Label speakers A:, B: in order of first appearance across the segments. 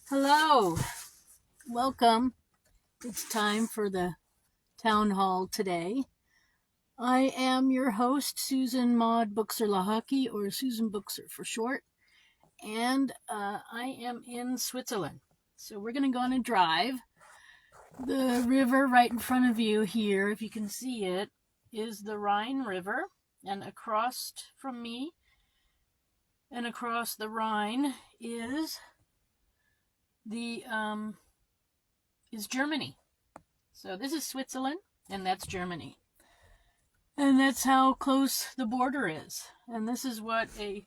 A: Hello, welcome. It's time for the town hall today. I am your host, Susan Maud Buchser-Lochocki, or Susan Buchser for short, and I am in Switzerland. So we're going to go on a drive. The river right in front of you here, if you can see it, is the Rhine River, and across from me and across the Rhine is Germany. So this is Switzerland, and that's Germany. And that's how close the border is. And this is what a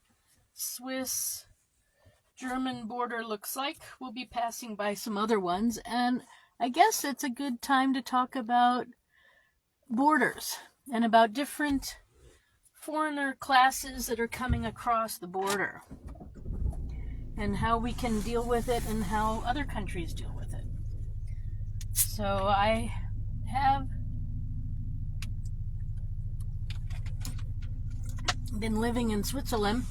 A: Swiss-German border looks like. We'll be passing by some other ones, and I guess it's a good time to talk about borders and about different foreigner classes that are coming across the border, and how we can deal with it and how other countries deal with it. So I have been living in Switzerland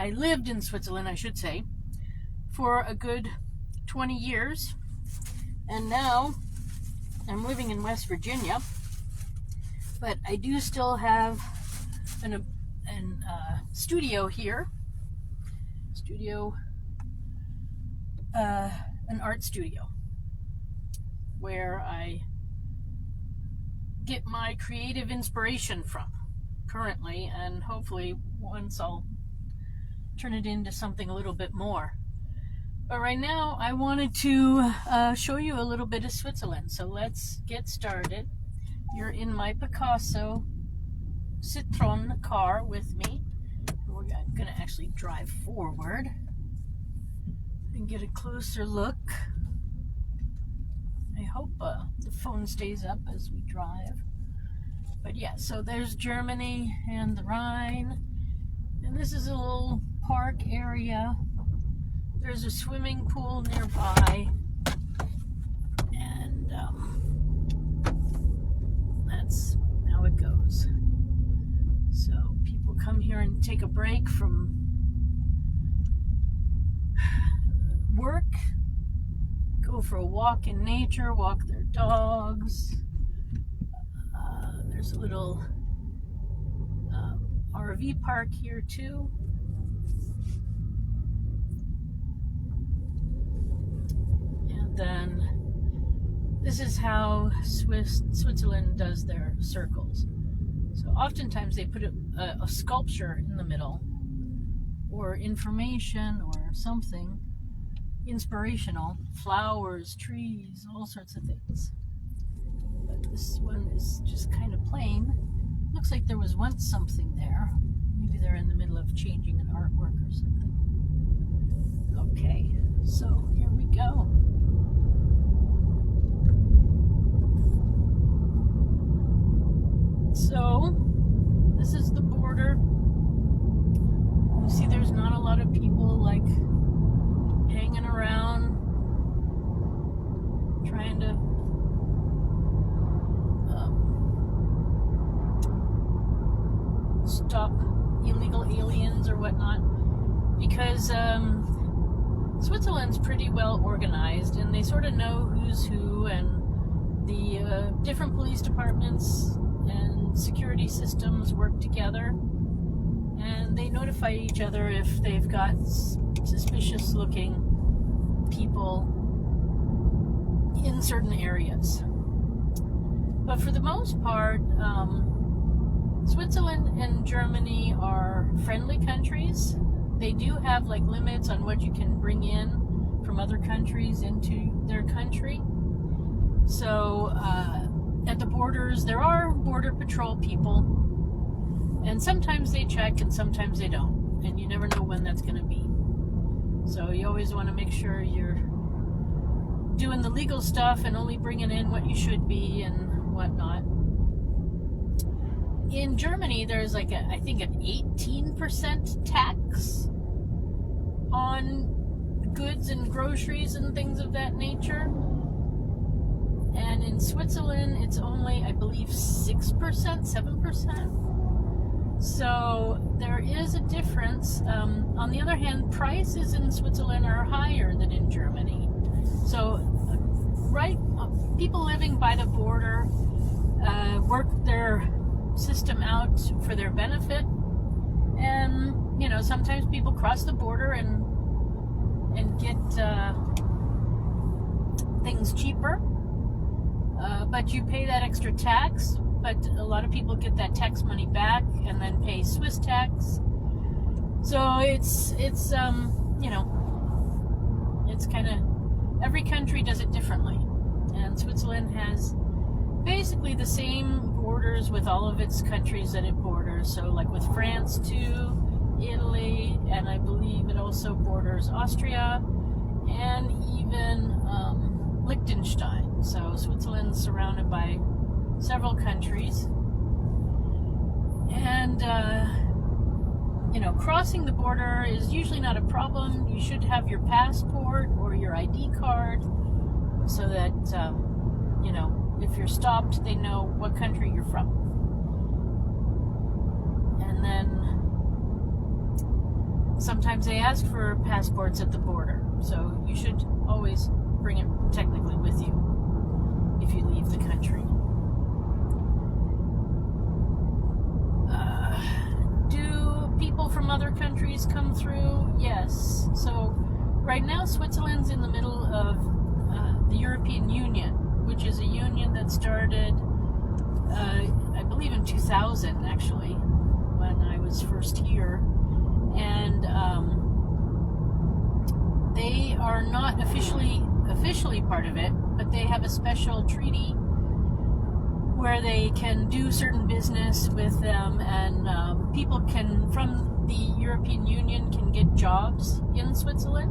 A: I lived in Switzerland, I should say, for a good 20 years. And now I'm living in West Virginia, but I do still have an studio here, an art studio, where I get my creative inspiration from currently, and hopefully once I'll turn it into something a little bit more. But right now I wanted to show you a little bit of Switzerland, so let's get started. You're in my Picasso Citroen car with me. We're going to actually drive forward and get a closer look. I hope the phone stays up as we drive. But yeah, so there's Germany and the Rhine. And this is a little park area. There's a swimming pool nearby. And that's how it goes. So people come here and take a break from work, go for a walk in nature, walk their dogs. There's a little RV park here too. And then this is how Switzerland does their circles. So oftentimes they put a sculpture in the middle, or information, or something inspirational, flowers, trees, all sorts of things. But this one is just kind of plain. Looks like there was once something there. Maybe they're in the middle of changing an artwork or something. Okay, so here we go. So this is the border. You see there's not a lot of people like hanging around trying to stop illegal aliens or whatnot, because Switzerland's pretty well organized, and they sort of know who's who, and the different police departments and security systems work together, and they notify each other if they've got suspicious looking people in certain areas. But for the most part, Switzerland and Germany are friendly countries. They do have like limits on what you can bring in from other countries into their country. So at the borders, there are border patrol people, and sometimes they check and sometimes they don't, and you never know when that's going to be. So you always want to make sure you're doing the legal stuff and only bringing in what you should be and whatnot. In Germany, there's like I think an 18% tax on goods and groceries and things of that nature. And in Switzerland, it's only, I believe, 6%, 7%. So there is a difference. On the other hand, prices in Switzerland are higher than in Germany. So, people living by the border work their system out for their benefit, and sometimes people cross the border and get things cheaper, but you pay that extra tax. But a lot of people get that tax money back and then pay Swiss tax. So it's kind of, every country does it differently. And Switzerland has basically the same borders with all of its countries that it borders. So like with France too, Italy, and I believe it also borders Austria and even Liechtenstein. So Switzerland's surrounded by several countries, and crossing the border is usually not a problem. You should have your passport or your ID card so that if you're stopped, they know what country you're from. And then sometimes they ask for passports at the border, so you should always bring it technically with you if you leave the country. People from other countries come through? Yes. So right now Switzerland's in the middle of the European Union, which is a union that started I believe in 2000 actually, when I was first here, and they are not officially part of it, but they have a special treaty where they can do certain business with them, and people from the European Union can get jobs in Switzerland.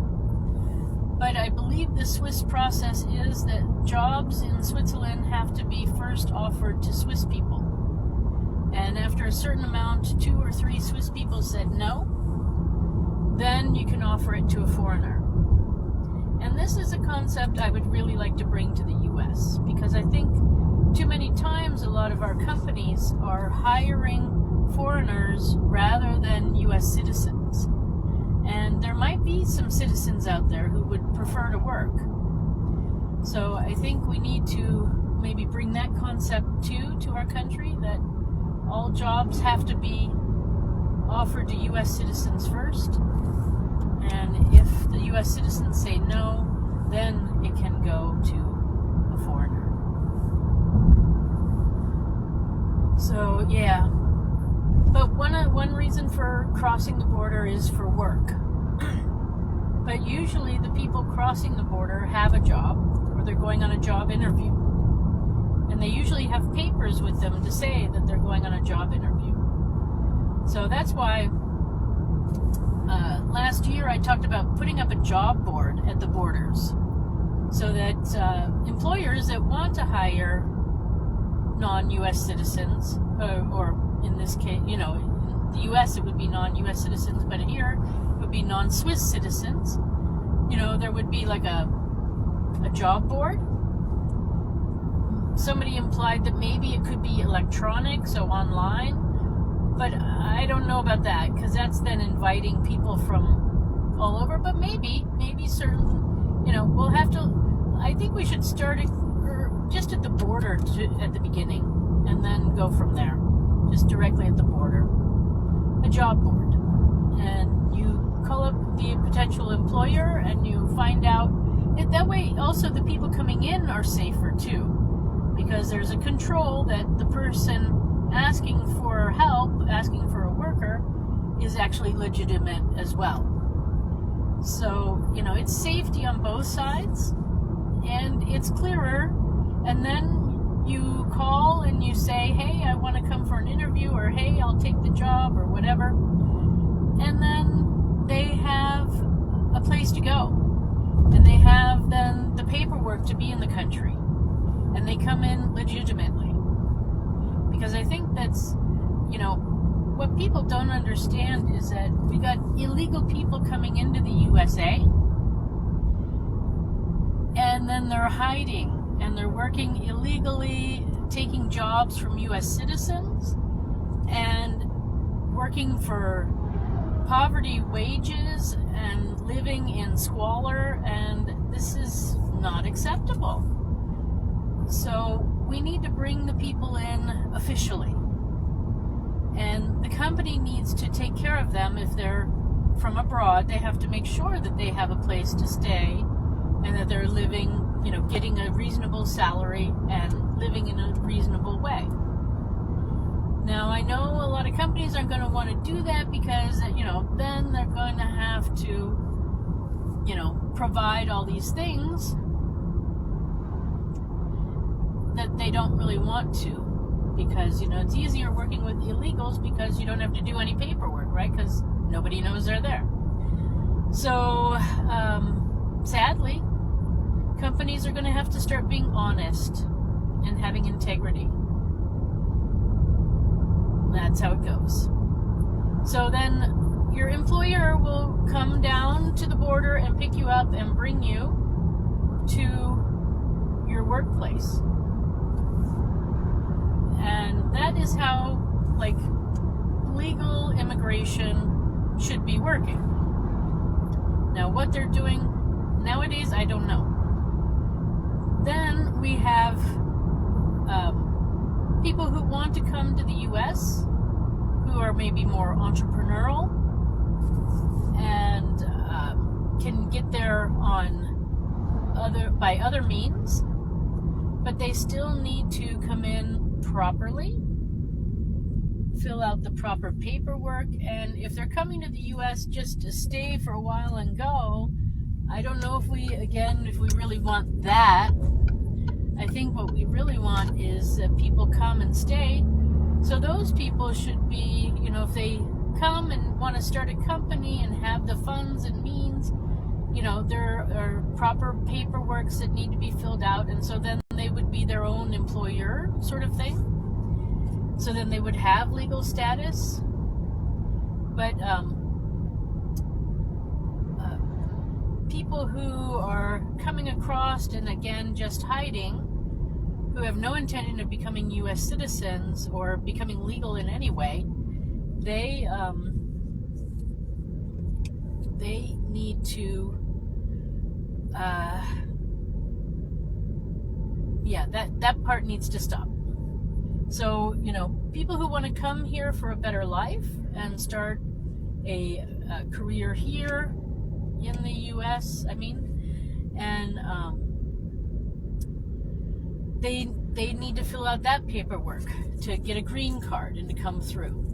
A: But I believe the Swiss process is that jobs in Switzerland have to be first offered to Swiss people. And after a certain amount, 2 or 3 Swiss people said no, then you can offer it to a foreigner. And this is a concept I would really like to bring to the U.S., because I think too many times a lot of our companies are hiring foreigners rather than U.S. citizens. And there might be some citizens out there who would prefer to work. So I think we need to maybe bring that concept to our country, that all jobs have to be offered to U.S. citizens first. And if the U.S. citizens say no, then it can go to a foreigner. So, yeah. But one reason for crossing the border is for work. But usually the people crossing the border have a job, or they're going on a job interview. And they usually have papers with them to say that they're going on a job interview. So that's why last year I talked about putting up a job board at the borders, so that employers that want to hire non-U.S. citizens, or in this case, in the U.S. it would be non-U.S. citizens, but here it would be non-Swiss citizens. There would be like a job board. Somebody implied that maybe it could be electronic, so online, but I don't know about that, because that's then inviting people from all over. But maybe certain, we'll have to, I think we should start it just at the border at the beginning, and then go from there, just directly at the border. A job board, and you call up the potential employer and you find out. That way also the people coming in are safer too, because there's a control that the person asking for help, asking for a worker, is actually legitimate as well. So, it's safety on both sides, and it's clearer. And then you call and you say, hey, I want to come for an interview, or hey, I'll take the job, or whatever. And then they have a place to go. And they have then the paperwork to be in the country. And they come in legitimately. Because I think that's, what people don't understand is that we got illegal people coming into the USA, and then they're hiding. And they're working illegally, taking jobs from U.S. citizens, and working for poverty wages and living in squalor, and this is not acceptable. So we need to bring the people in officially. And the company needs to take care of them. If they're from abroad, they have to make sure that they have a place to stay and that they're living, getting a reasonable salary and living in a reasonable way. Now, I know a lot of companies aren't going to want to do that because, then they're going to have to, provide all these things that they don't really want to. Because, it's easier working with illegals because you don't have to do any paperwork, right? Because nobody knows they're there. So, sadly, companies are going to have to start being honest and having integrity. That's how it goes. So then your employer will come down to the border and pick you up and bring you to your workplace. And that is how, legal immigration should be working. Now, what they're doing nowadays, I don't know. Then we have people who want to come to the U.S., who are maybe more entrepreneurial and can get there by other means, but they still need to come in properly, fill out the proper paperwork, and if they're coming to the U.S. just to stay for a while and go, I don't know if we really want that. I think what we really want is that people come and stay. So those people should be, if they come and want to start a company and have the funds and means, there are proper paperworks that need to be filled out, and so then they would be their own employer sort of thing. So then they would have legal status. But people who are coming across and again just hiding, who have no intention of becoming U.S. citizens or becoming legal in any way, they need to that part needs to stop. So, people who want to come here for a better life and start a career here in the U.S., and they need to fill out that paperwork to get a green card and to come through.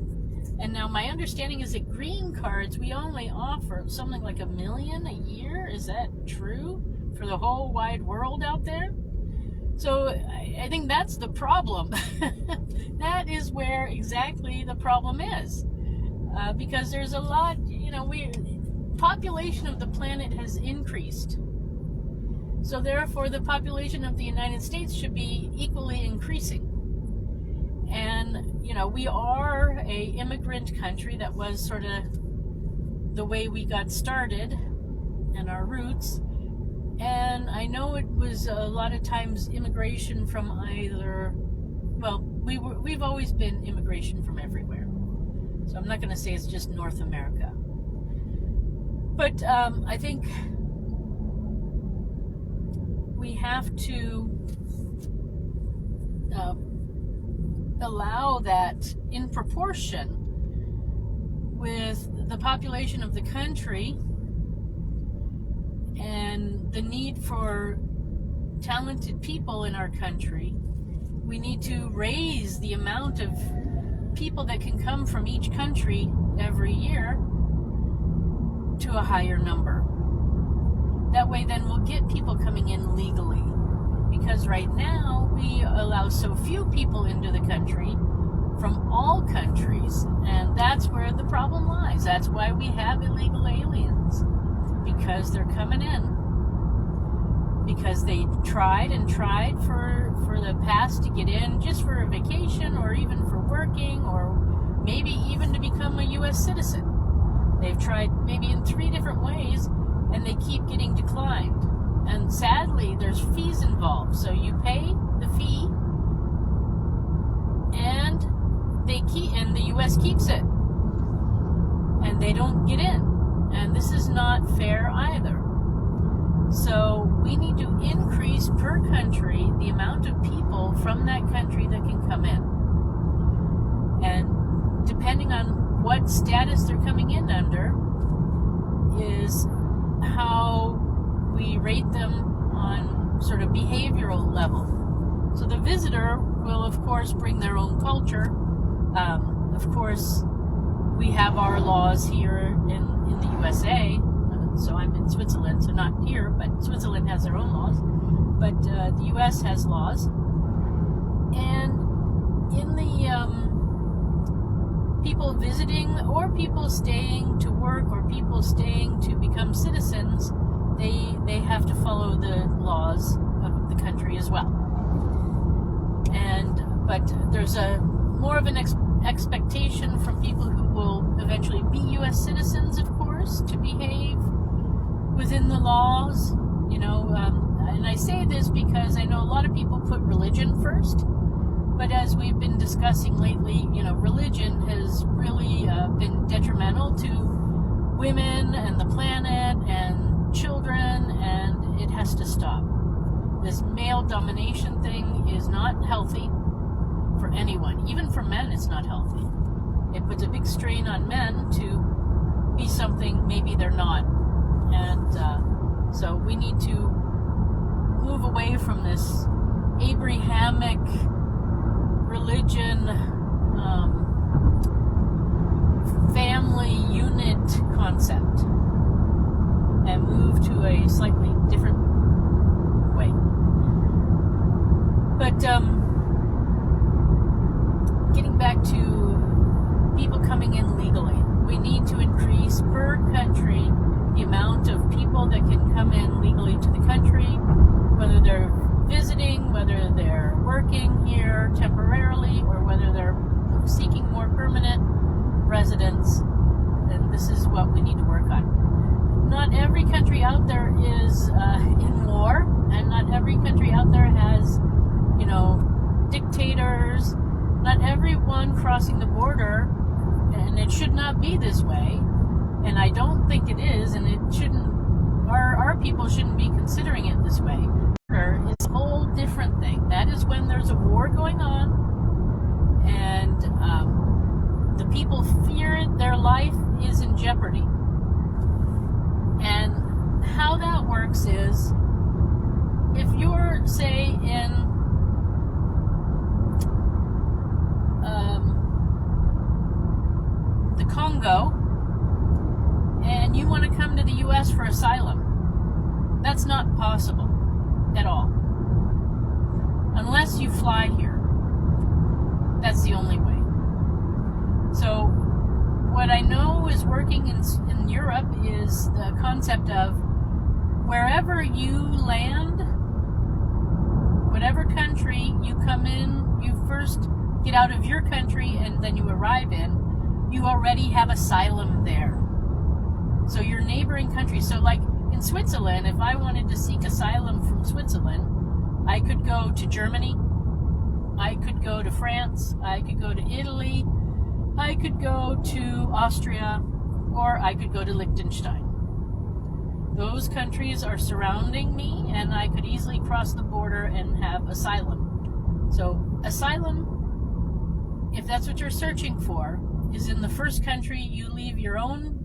A: And now my understanding is that green cards, we only offer something like 1 million a year. Is that true for the whole wide world out there? So I think that's the problem. That is where exactly the problem is. Because there's a lot, population of the planet has increased. So therefore the population of the United States should be equally increasing. And, we are a immigrant country. That was sort of the way we got started and our roots. And I know it was a lot of times immigration from we've always been immigration from everywhere. So I'm not going to say it's just North America. But I think we have to allow that in proportion with the population of the country and the need for talented people in our country. We need to raise the amount of people that can come from each country every year to a higher number. That way then we'll get people coming in legally. Because right now we allow so few people into the country from all countries, and that's where the problem lies. That's why we have illegal aliens, because they're coming in because they tried for the past to get in just for a vacation or even for working or maybe even to become a U.S. citizen. They've tried maybe in 3 different ways and they keep getting declined. And sadly, there's fees involved. So you pay the fee, and the U.S. keeps it. they don't get in. And this is not fair either. So we need to increase per country the amount of people from that country that can come in. And depending on what status they're coming in under is how we rate them on sort of behavioral level. So the visitor will, of course, bring their own culture. Of course, we have our laws here in the USA. So I'm in Switzerland, so not here, but Switzerland has their own laws. But the US has laws. And in the people visiting or people staying to work or people staying to become citizens, they have to follow the laws of the country as well. But there's more of an expectation from people who will eventually be U.S. citizens, of course, to behave within the laws. And I say this because I know a lot of people put religion first. But as we've been discussing lately, religion has really been detrimental to women and the planet and children, and it has to stop. This male domination thing is not healthy for anyone. Even for men, it's not healthy. It puts a big strain on men to be something maybe they're not. And so we need to move away from this Abrahamic religion, family unit concept, and move to a slightly different way. But getting back to people coming in legally, we need to increase per country the amount of people that can come in legally to the country, whether they're visiting, whether they're working here temporarily, or whether they're seeking more permanent residence. And this is what we need to work on. Not every country out there is in war, and not every country out there has, dictators. Not everyone crossing the border, and it should not be this way, and I don't think it is, and it shouldn't. Our people shouldn't be considering it this way. It's a whole different thing. That is when there's a war going on, and the people fear their life is in jeopardy. And how that works is, if you're, say, in the Congo, and you want to come to the U.S. for asylum, that's not possible at all. Unless you fly here. That's the only way. So what I know is working in Europe is the concept of wherever you land, whatever country you come in, you first get out of your country and then you arrive in, you already have asylum there. So your neighboring country, so like in Switzerland, if I wanted to seek asylum from Switzerland, I could go to Germany, I could go to France, I could go to Italy, I could go to Austria, or I could go to Liechtenstein. Those countries are surrounding me, and I could easily cross the border and have asylum. So asylum, if that's what you're searching for, is in the first country you leave your own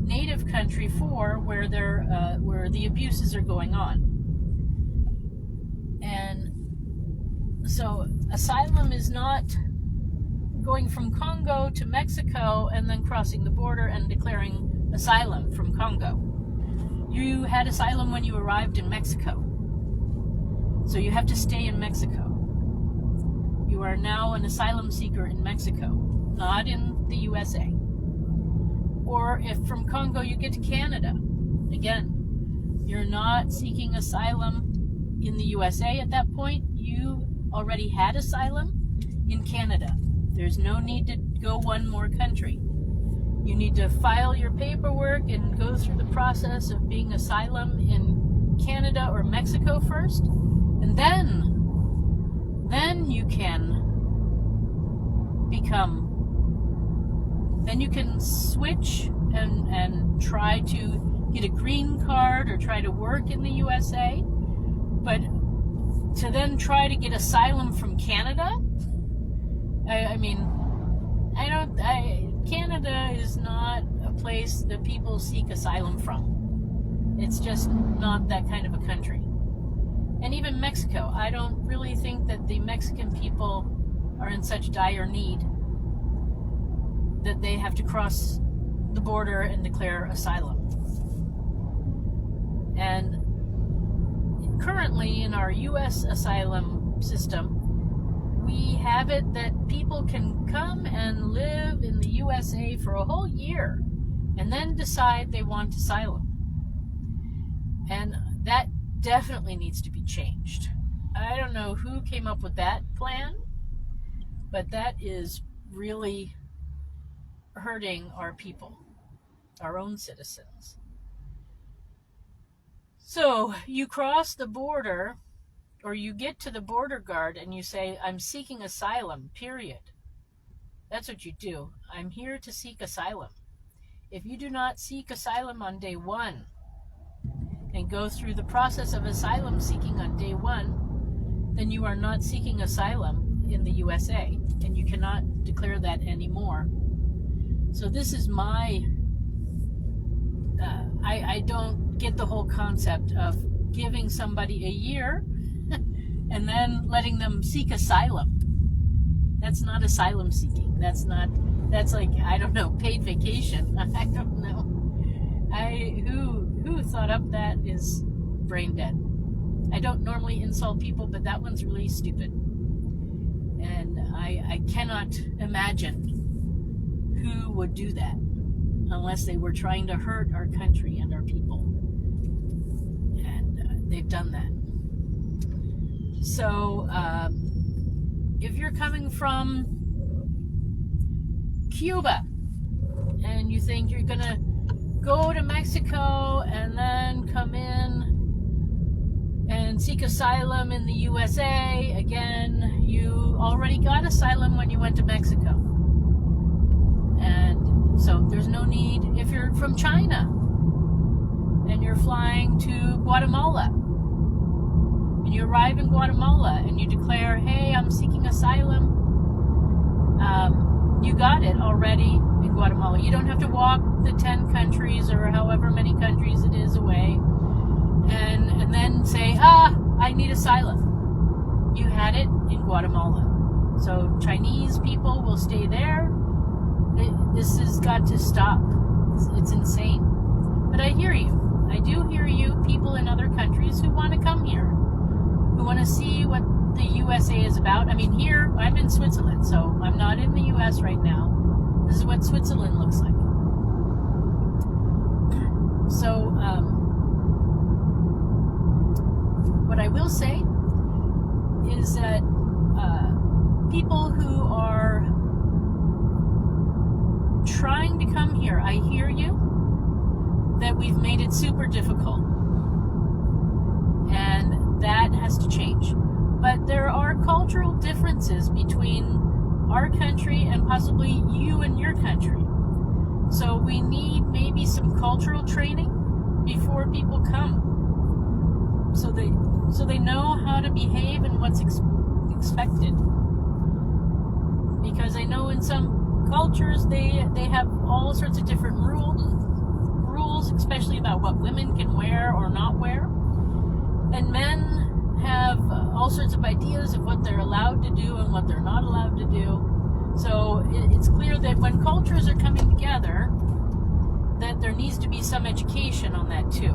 A: native country for, where the abuses are going on. And so asylum is not going from Congo to Mexico and then crossing the border and declaring asylum from Congo. You had asylum when you arrived in Mexico. So you have to stay in Mexico. You are now an asylum seeker in Mexico, not in the USA. Or if from Congo you get to Canada, again, you're not seeking asylum in the USA at that point. You already had asylum in Canada. There's no need to go one more country. You need to file your paperwork and go through the process of being asylum in Canada or Mexico first, and then you can then you can switch and try to get a green card or try to work in the USA, but to then try to get asylum from Canada, Canada is not a place that people seek asylum from. It's just not that kind of a country. And even Mexico, I don't really think that the Mexican people are in such dire need that they have to cross the border and declare asylum. And currently in our U.S. asylum system, we have it that people can come and live in the USA for a whole year and then decide they want asylum. And that definitely needs to be changed. I don't know who came up with that plan, but that is really hurting our people, our own citizens. So you cross the border, or you get to the border guard and you say, I'm seeking asylum, period. That's what you do. I'm here to seek asylum. If you do not seek asylum on day one and go through the process of asylum seeking on day one, then you are not seeking asylum in the USA, and you cannot declare that anymore. So this is my, I don't get the whole concept of giving somebody a year and then letting them seek asylum. That's not asylum seeking. That's like, I don't know, paid vacation. I don't know. Who thought up that is brain dead. I don't normally insult people, but that one's really stupid. And I cannot imagine who would do that unless they were trying to hurt our country and our people. And they've done that. So if you're coming from Cuba and you think you're going to go to Mexico and then come in and seek asylum in the USA, again, you already got asylum when you went to Mexico. And so there's no need. If you're from China and you're flying to Guatemala and you arrive in Guatemala and you declare, hey, I'm seeking asylum, you got it already in Guatemala. You don't have to walk the 10 countries or however many countries it is away and then say, I need asylum. You had it in Guatemala. So Chinese people will stay there. This has got to stop. It's insane. But I hear you. I do hear you, people in other countries who want to come here, who want to see what the USA is about. I mean, here, I'm in Switzerland, so I'm not in the US right now. This is what Switzerland looks like. So, what I will say is that people who are trying to come here, I hear you, that we've made it super difficult. And that has to change. But there are cultural differences between our country and possibly you and your country. So we need maybe some cultural training before people come, so they know how to behave and what's expected. Because I know in some cultures they have all sorts of different rules, especially about what women can wear or not wear, and men have all sorts of ideas of what they're allowed to do and what they're not allowed to do. So it's clear that when cultures are coming together, that there needs to be some education on that too.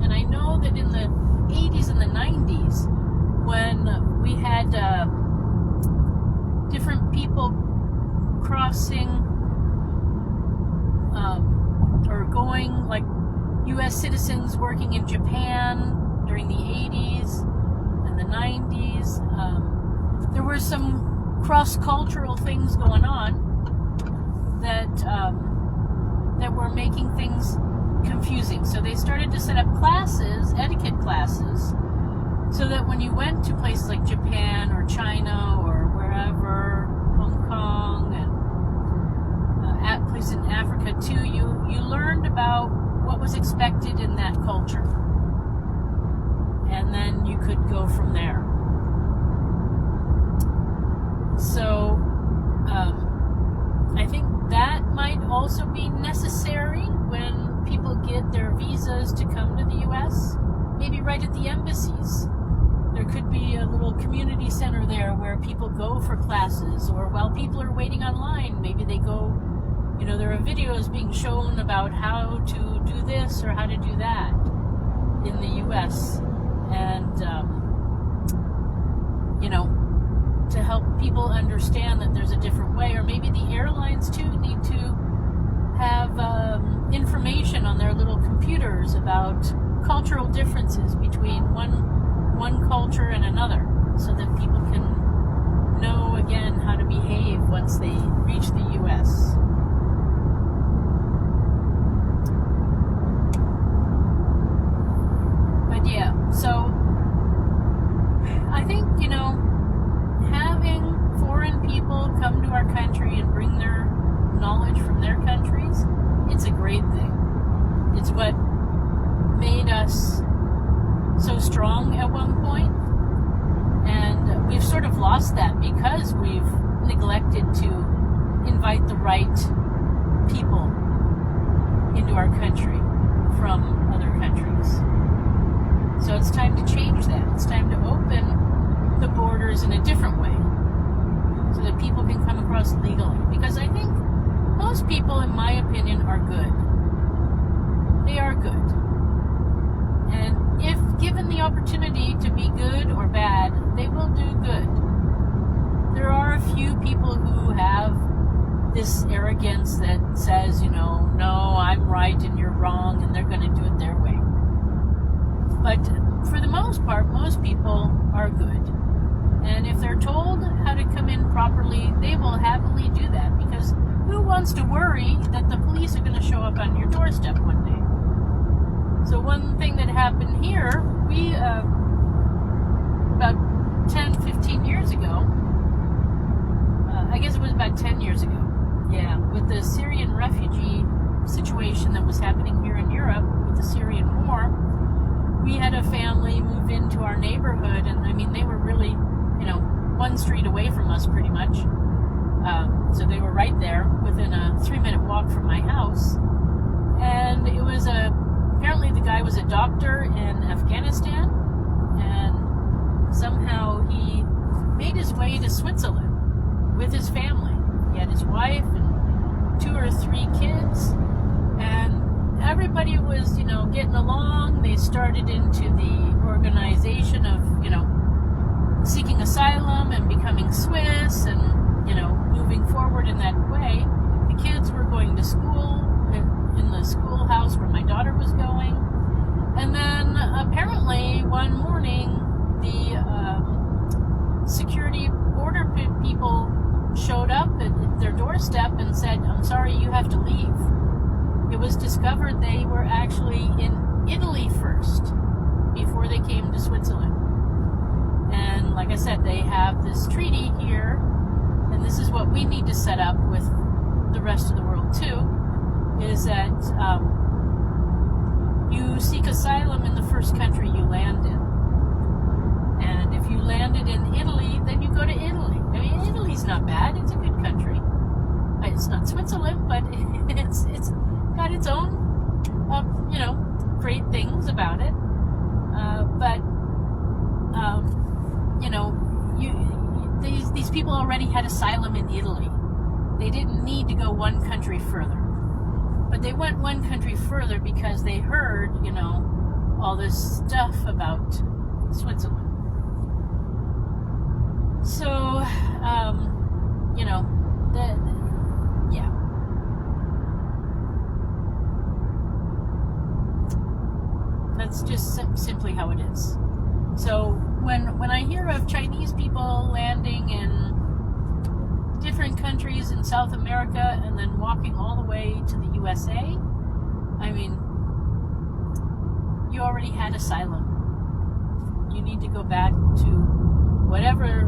A: And I know that in the 80s and the 90s, when we had different people crossing or going, like U.S. citizens working in Japan during the 80s and the 90s, there were some cross-cultural things going on that were making things confusing. So they started to set up classes, etiquette classes, so that when you went to places like Japan or China or wherever, Hong Kong, and at someplace in Africa too, you learned about what was expected in that culture. And then you could go from there. So, I think that might also be necessary when people get their visas to come to the U.S. Maybe right at the embassies. There could be a little community center there where people go for classes, or while people are waiting online, maybe they go, there are videos being shown about how to do this or how to do that in the U.S. And, to help people understand that there's a different way. Or maybe the airlines too need to have information on their little computers about cultural differences between one culture and another, so that people can know again how to behave once they reach the U.S. But yeah, so I think, having foreign people come to our country and bring their knowledge from their countries, it's a great thing. It's what made us so strong at one point, and we've sort of lost that because we've neglected to invite the right people into our country from other countries. So it's time to change that. It's time to open the borders in a different way so that people can come across legally. Because I think most people, in my opinion, are good. They are good. And if given the opportunity to be good or bad, they will do good. There are a few people who have this arrogance that says, no, I'm right and you're wrong, and they're going to do it their way. But for the most part, most people are good. And if they're told how to come in properly, they will happily do that, because who wants to worry that the police are going to show up on your doorstep one day? So one thing that happened here, we, about 10, 15 years ago, I guess it was about 10 years ago, yeah, with the Syrian refugee situation that was happening here in Europe with the Syrian war, we had a family move into our neighborhood, and they were really, one street away from us pretty much. So they were right there within a 3-minute walk from my house. And it was apparently the guy was a doctor in Afghanistan, and somehow he made his way to Switzerland with his family. He had his wife and 2 or 3 kids, and everybody was, getting along. They started into the organization of, seeking asylum and becoming Swiss and, moving forward in that way. The kids were going to school in the schoolhouse where my daughter was going. And then apparently one morning, the security border people showed up at their doorstep and said, "I'm sorry, you have to leave." It was discovered they were actually in Italy first before they came to Switzerland. And like I said, they have this treaty here, and this is what we need to set up with the rest of the world too, is that you seek asylum in the first country you land in. And if you landed in Italy, then you go to Italy. Italy's not bad. It's a good country. It's not Switzerland, but it's got its own, great things about it. These people already had asylum in Italy. They didn't need to go one country further. But they went one country further because they heard, all this stuff about Switzerland. So, yeah. That's just simply how it is. So when I hear of Chinese people landing in different countries in South America and then walking all the way to the USA, you already had asylum. You need to go back to whatever,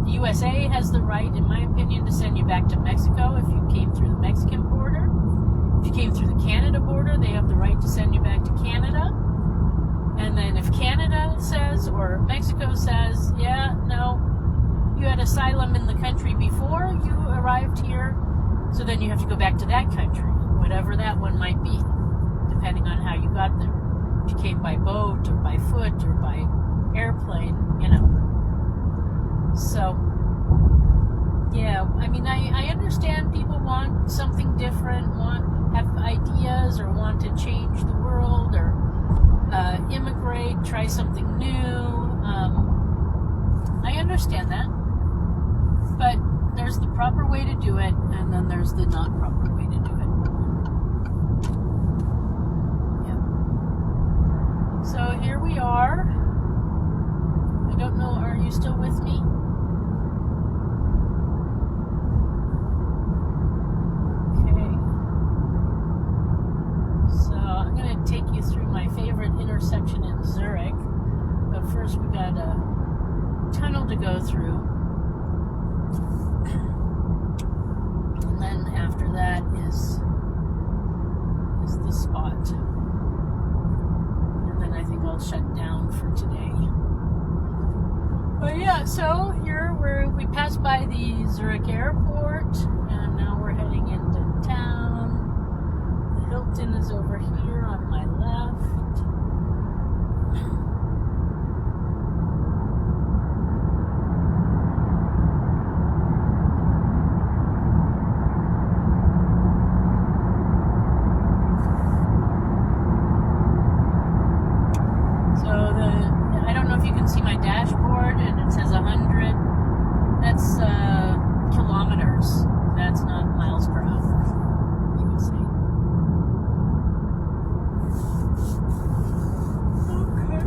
A: The USA has the right, in my opinion, to send you back to Mexico if you came through the Mexican border. If you came through the Canada border, they have the right to send you back to Canada. And then if Canada says, or Mexico says, yeah, no, you had asylum in the country before you arrived here, so then you have to go back to that country, whatever that one might be, depending on how you got there. If you came by boat or by foot or by airplane, you know. So, yeah, I mean, I understand people want something different, have ideas, or want to change the world, or immigrate, try something new. I understand that. But there's the proper way to do it, and then there's the not proper way to do it. Yeah. So here we are. I don't know, are you still with me? Okay. So I'm going to take you through my favorite intersection in Zurich. But first we got a tunnel to go through. And then after that is the spot. And then I think I'll shut down for today. But yeah, so here we passed by the Zurich airport, and now we're heading into town. The Hilton is over here on my left. I don't know if you can see my dashboard, and it says 100. That's kilometers. That's not miles per hour. You can see. Okay.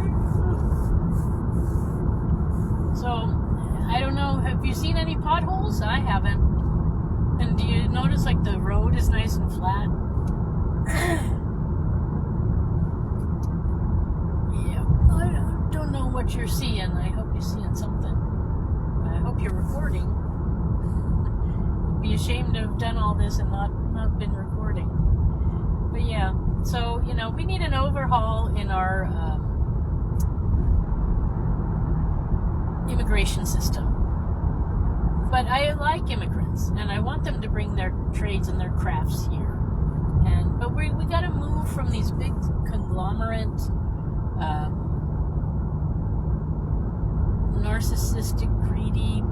A: So, I don't know. Have you seen any potholes? I haven't. And do you notice like the road is nice and flat? What you're seeing. I hope you're seeing something. I hope you're recording. Be ashamed to have done all this and not been recording. But yeah, so you know, we need an overhaul in our immigration system. But I like immigrants, and I want them to bring their trades and their crafts here. But we got to move from these big conglomerate. Narcissistic, greedy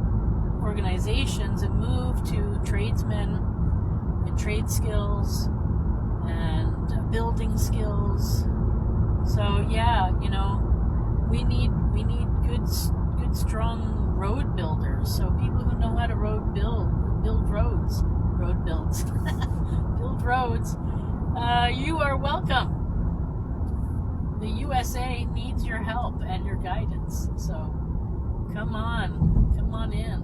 A: organizations and move to tradesmen and trade skills and building skills. So yeah, you know, we need good strong road builders. So people who know how to build roads. You are welcome. The USA needs your help and your guidance. So come on in.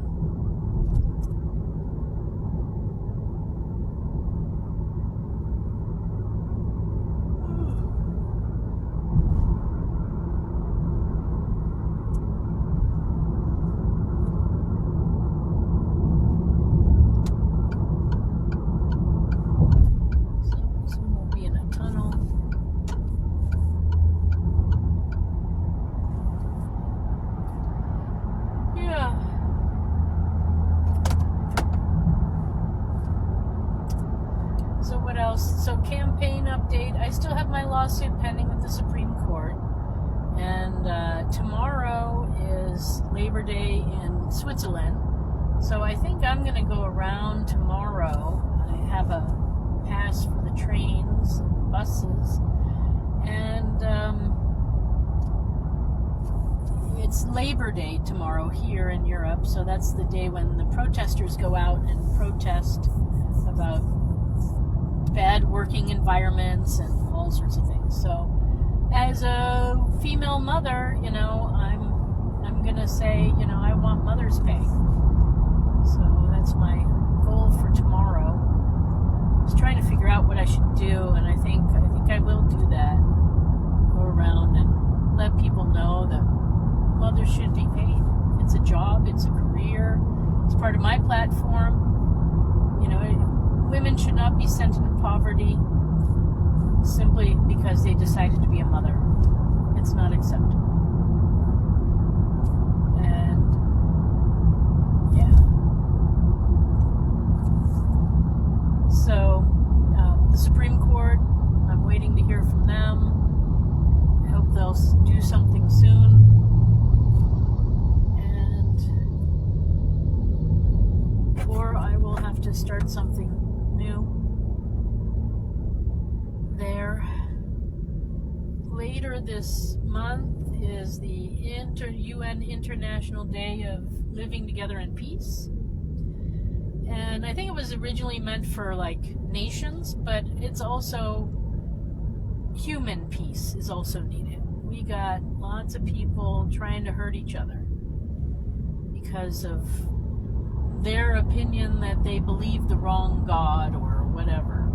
A: So soon we'll be in a tunnel. Yeah. So what else? So campaign update. I still have my lawsuit pending with the Supreme Court. And tomorrow is Labor Day in Switzerland. So I think I'm going to go around tomorrow. I have a pass for the trains and buses. And it's Labor Day tomorrow here in Europe, so that's the day when the protesters go out and protest about bad working environments and all sorts of things. So as a female mother, you know, I'm gonna say, you know, I want mother's pay. So that's my goal for tomorrow. I was trying to figure out what I should do, and I think I will do that. Go around and let people know that mothers should be paid. It's a job, it's a career, be sent into poverty simply because they decided to be a mother. It's not acceptable. And yeah. So the Supreme Court, I'm waiting to hear from them. I hope they'll do something soon. Or I will have to start something new there. Later this month is the UN International Day of Living Together in Peace. And I think it was originally meant for like nations, but it's also human peace is also needed. We got lots of people trying to hurt each other because of their opinion that they believe the wrong God or whatever.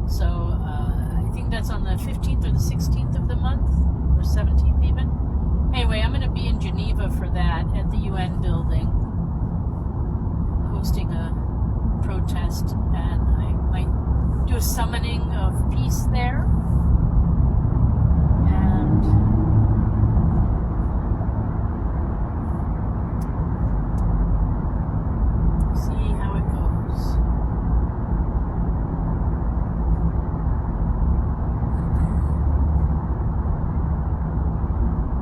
A: So I think that's on the 15th or the 16th of the month, or 17th even. Anyway, I'm going to be in Geneva for that at the UN building, hosting a protest, and I might do a summoning of peace there. And see how it goes.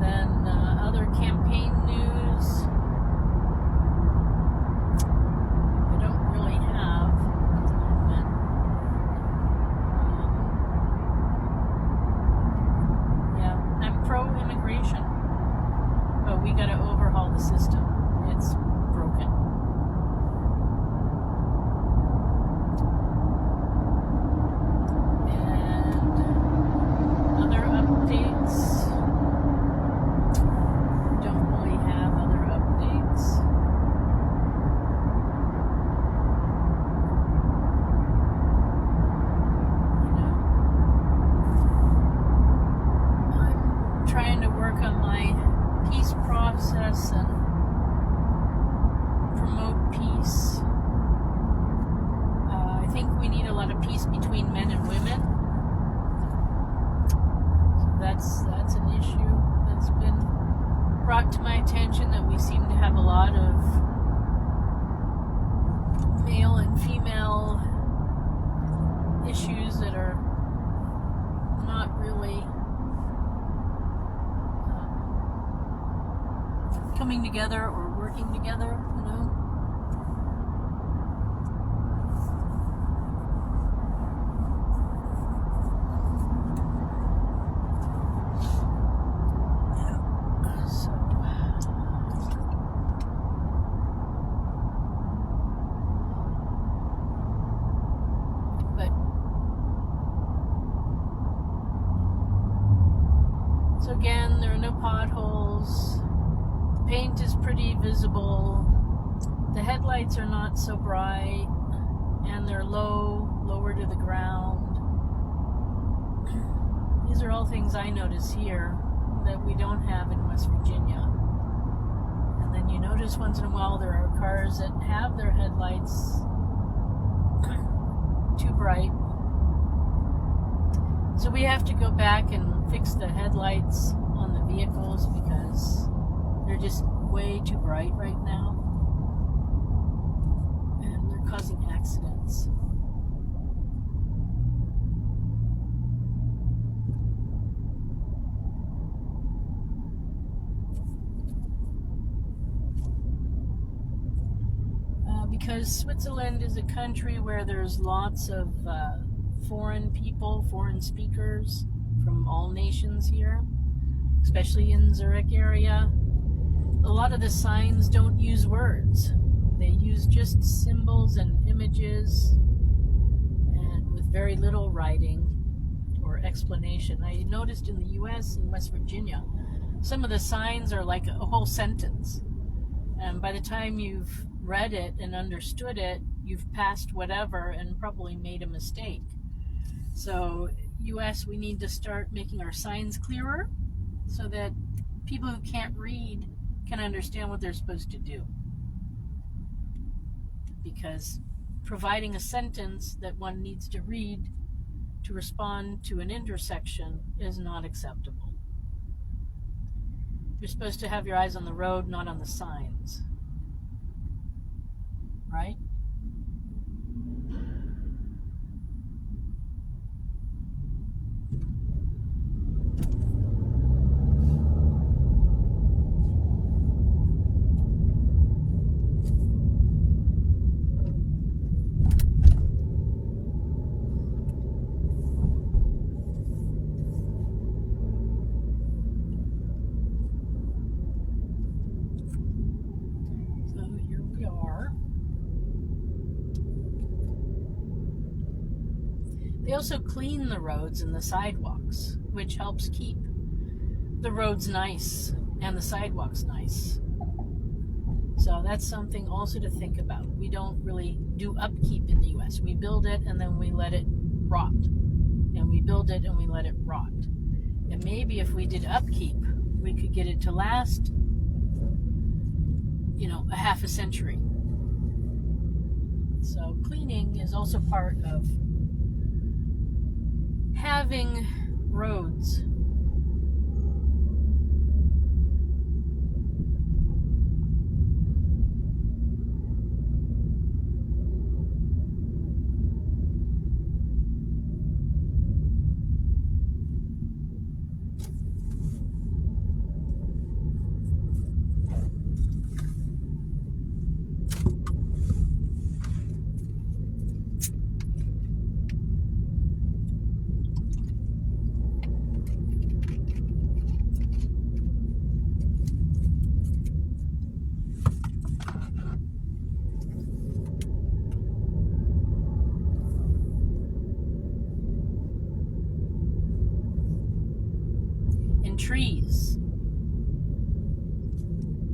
A: Then other campaign news I don't really have at the moment. Yeah, I'm pro-immigration, but we got to overhaul the system. It's broken. Other updates. Don't really have other updates. You know, I'm trying to work on my peace process and promote peace. I think we need a lot of peace between men and women. That's an issue that's been brought to my attention, that we seem to have a lot of male and female issues that are not really coming together or working together, you know. So again, there are no potholes. The paint is pretty visible. The headlights are not so bright, and they're lower to the ground. These are all things I notice here that we don't have in West Virginia. And then you notice once in a while there are cars that have their headlights too bright. So we have to go back and fix the headlights on the vehicles because they're just way too bright right now. And they're causing accidents. Because Switzerland is a country where there's lots of foreign people, foreign speakers from all nations here, especially in Zurich area. A lot of the signs don't use words. They use just symbols and images, and with very little writing or explanation. I noticed in the US and West Virginia, some of the signs are like a whole sentence. And by the time you've read it and understood it, you've passed whatever and probably made a mistake. So US, we need to start making our signs clearer so that people who can't read can understand what they're supposed to do. Because providing a sentence that one needs to read to respond to an intersection is not acceptable. You're supposed to have your eyes on the road, not on the signs. Right? They also clean the roads and the sidewalks, which helps keep the roads nice and the sidewalks nice. So that's something also to think about. We don't really do upkeep in the US. We build it and then we let it rot. And we build it and we let it rot. And maybe if we did upkeep, we could get it to last, a half a century. So cleaning is also part of having roads.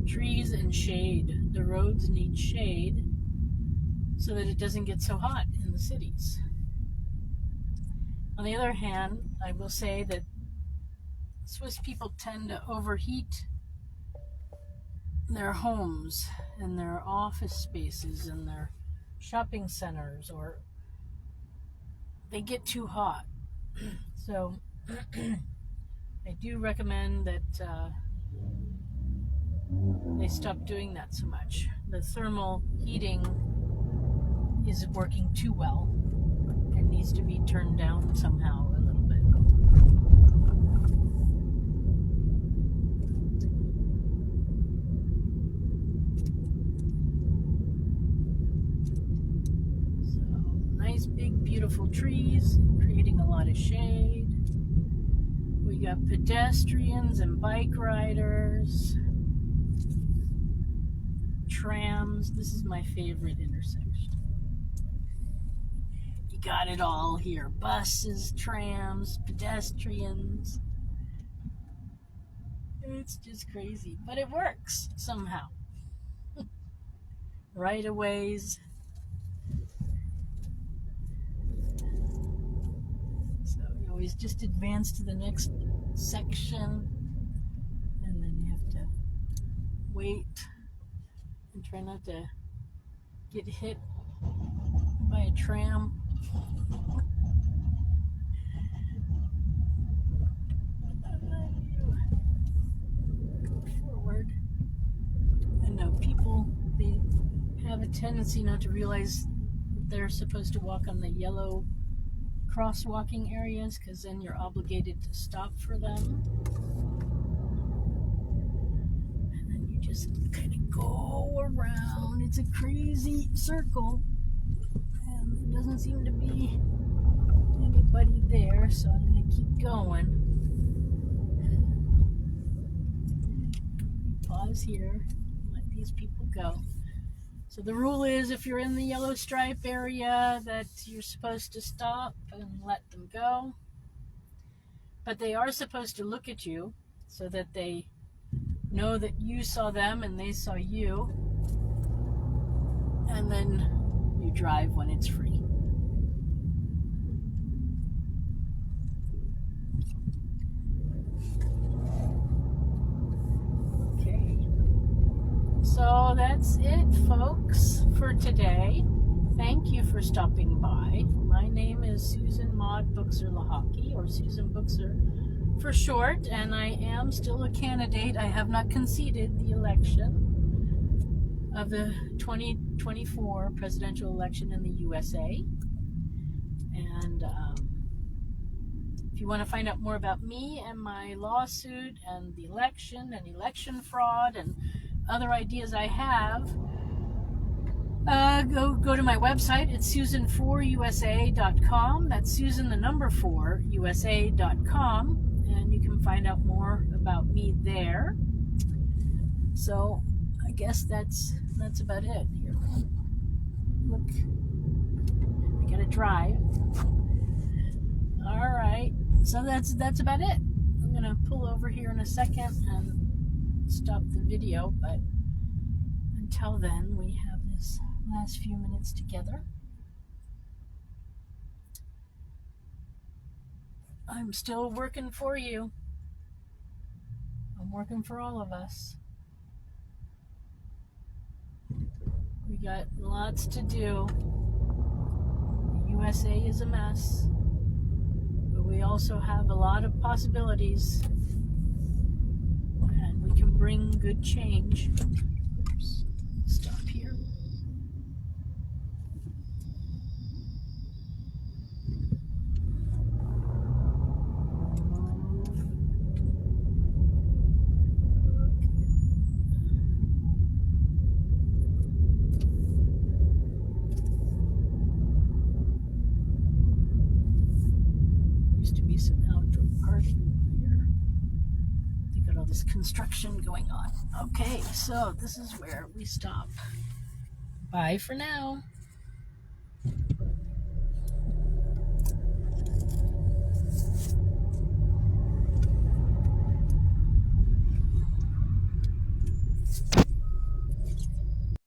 A: Trees and shade. The roads need shade so that it doesn't get so hot in the cities. On the other hand, I will say that Swiss people tend to overheat their homes and their office spaces and their shopping centers, or they get too hot. So I do recommend that they stop doing that so much. The thermal heating is working too well and needs to be turned down somehow a little bit. So, nice big beautiful trees creating a lot of shade. We got pedestrians and bike riders. Trams. This is my favorite intersection. You got it all here. Buses, trams, pedestrians. It's just crazy. But it works somehow. Right-of-ways. So you always just advance to the next section. And then you have to wait. And try not to get hit by a tram. Go forward. And now people, they have a tendency not to realize they're supposed to walk on the yellow crosswalking areas, because then you're obligated to stop for them. Just kind of go around. It's a crazy circle, and there doesn't seem to be anybody there, so I'm going to keep going. Pause here, let these people go. So the rule is, if you're in the yellow stripe area, that you're supposed to stop and let them go. But they are supposed to look at you so that they know that you saw them and they saw you, and then you drive when it's free. Okay, so that's it, folks, for today. thank you for stopping by. My name is Susan Maud Buchser-Lochocki, or Susan Buchser for short, and I am still a candidate. I have not conceded the election of the 2024 presidential election in the USA. And if you want to find out more about me and my lawsuit and the election and election fraud and other ideas I have, go to my website. It's susan4usa.com. That's Susan the number 4usa.com, and you can find out more about me there. So I guess that's about it. Here, look, I gotta drive. All right, so that's about it. I'm gonna pull over here in a second and stop the video, but until then, we have this last few minutes together. I'm still working for you. I'm working for all of us. We got lots to do. The USA is a mess, but we also have a lot of possibilities, and we can bring good change. Oops. Stop here. Used to be some outdoor parking here. They got all this construction going on. Okay, so this is where we stop. Bye for now.